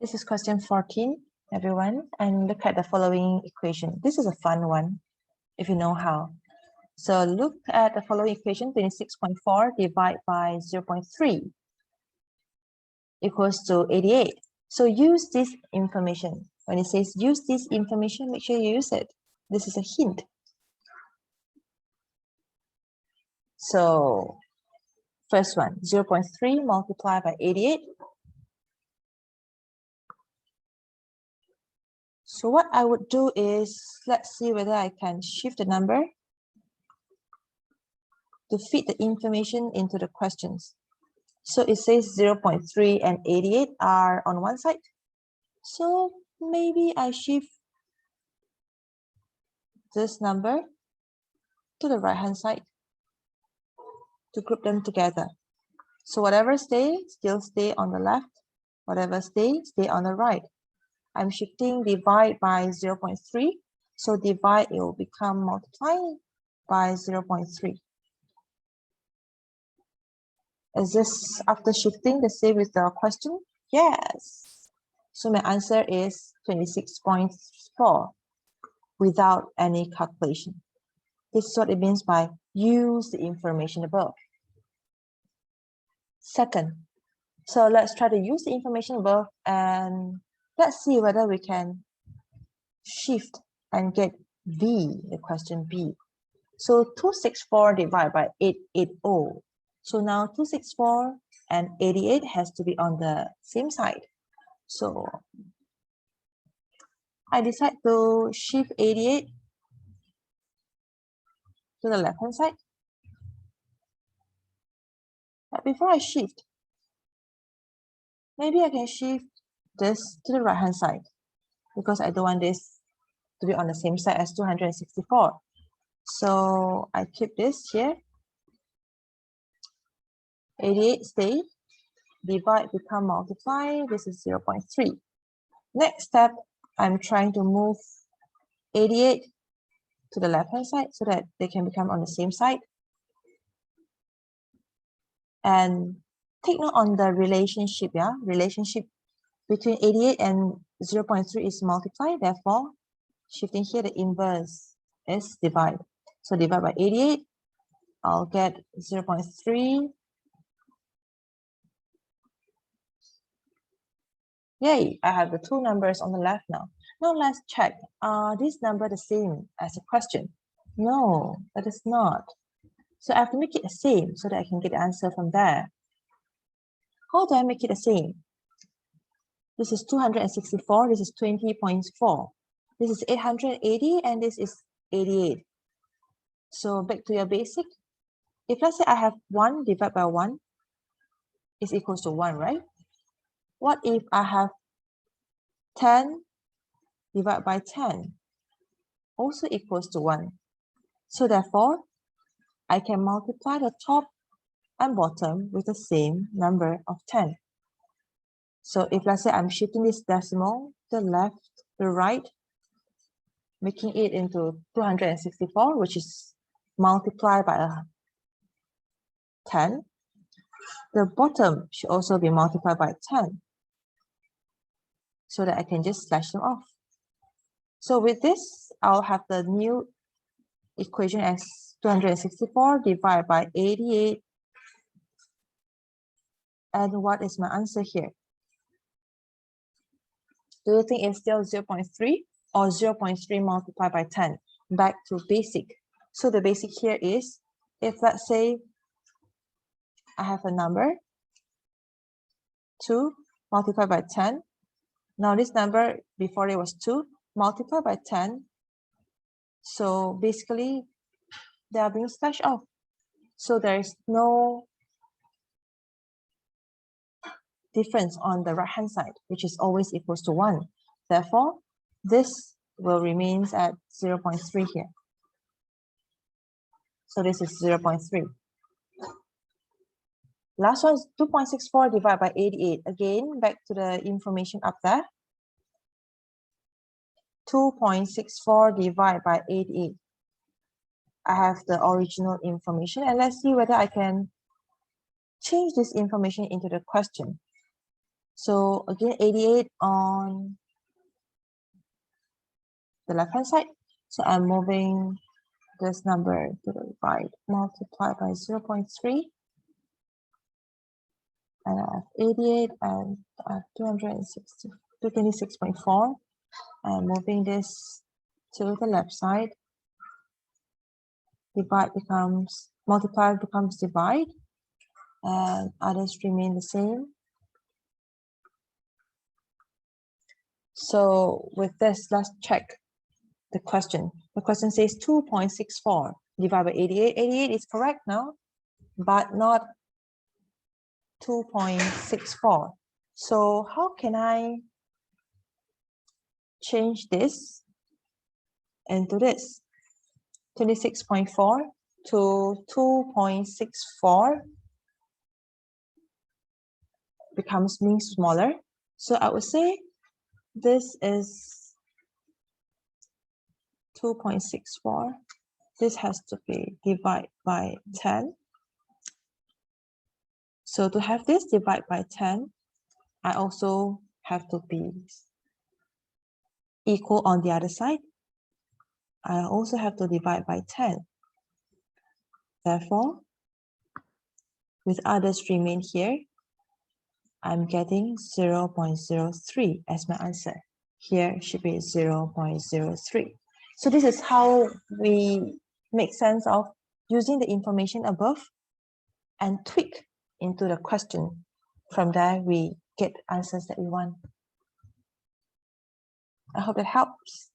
This is question 14, everyone, and look at the following equation. This is a fun one, if you know how. So look at the following equation, 26.4 divided by 0.3 equals to 88. So use this information. When it says use this information, make sure you use it. This is a hint. So first one, 0.3 multiplied by 88. So what I would do is, let's see whether I can shift the number to fit the information into the questions. So it says 0.3 and 88 are on one side. So maybe I shift this number to the right-hand side to group them together. So whatever stays, still stay on the left. Whatever stays, stay on the right. I'm shifting divide by 0.3. So divide, it will become multiply by 0.3. Is this after shifting the same with the question? Yes. So my answer is 26.4 without any calculation. This is what it means by use the information above. Second, so let's try to use the information above and let's see whether we can shift and get B, the question B. So 264 divided by 880. So now 264 and 88 has to be on the same side. So I decide to shift 88 to the left-hand side. But before I shift, maybe I can shift this to the right-hand side because I don't want this to be on the same side as 264. So I keep this here. 88 stay. Divide become multiply. This is 0.3. Next step, I'm trying to move 88 to the left-hand side so that they can become on the same side. And take note on the relationship, relationship between 88 and 0.3 is multiply. Therefore, shifting here, the inverse is divide. So divide by 88, I'll get 0.3. Yay, I have the two numbers on the left now. Now let's check, are this number the same as a question? No, that is not. So I have to make it the same so that I can get the answer from there. How do I make it the same? This is 264, this is 20.4. This is 880 and this is 88. So back to your basic. If let's say I have 1 divided by 1 is equals to 1, right? What if I have 10 divided by 10 also equals to 1? So therefore, I can multiply the top and bottom with the same number of 10. So if let's say I'm shifting this decimal to the left, to the right, making it into 264, which is multiplied by 10, the bottom should also be multiplied by 10 so that I can just slash them off. So with this, I'll have the new equation as 264 divided by 88. And what is my answer here? Do you think it's still 0.3 or 0.3 multiplied by 10? Back to basic. So the basic here is, if let's say I have a number 2 multiplied by 10. Now this number before it was 2 multiplied by 10. So basically they are being slashed off. So there is no difference on the right hand side, which is always equals to 1. Therefore, this will remain at 0.3 here. So this is 0.3. Last one is 2.64 divided by 88. Again, back to the information up there. 2.64 divided by 88. I have the original information, and let's see whether I can change this information into the question. So again, 88 on the left-hand side. So I'm moving this number to the right, multiply by 0.3. And I have 88 and 226.4. And moving this to the left side, divide becomes, multiply becomes divide, and others remain the same. So with this, let's check the question. The question says 2.64 divided by 88. 88 is correct now, but not 2.64. So how can I change this into this? 26.4 to 2.64 becomes being smaller. So I would say this is 2.64. This has to be divided by 10. So to have this divide by 10, I also have to be equal on the other side. I also have to divide by 10. Therefore, with others remain here, I'm getting 0.03 as my answer. Here should be 0.03. So this is how we make sense of using the information above and tweak into the question. From there, we get answers that we want. I hope it helps.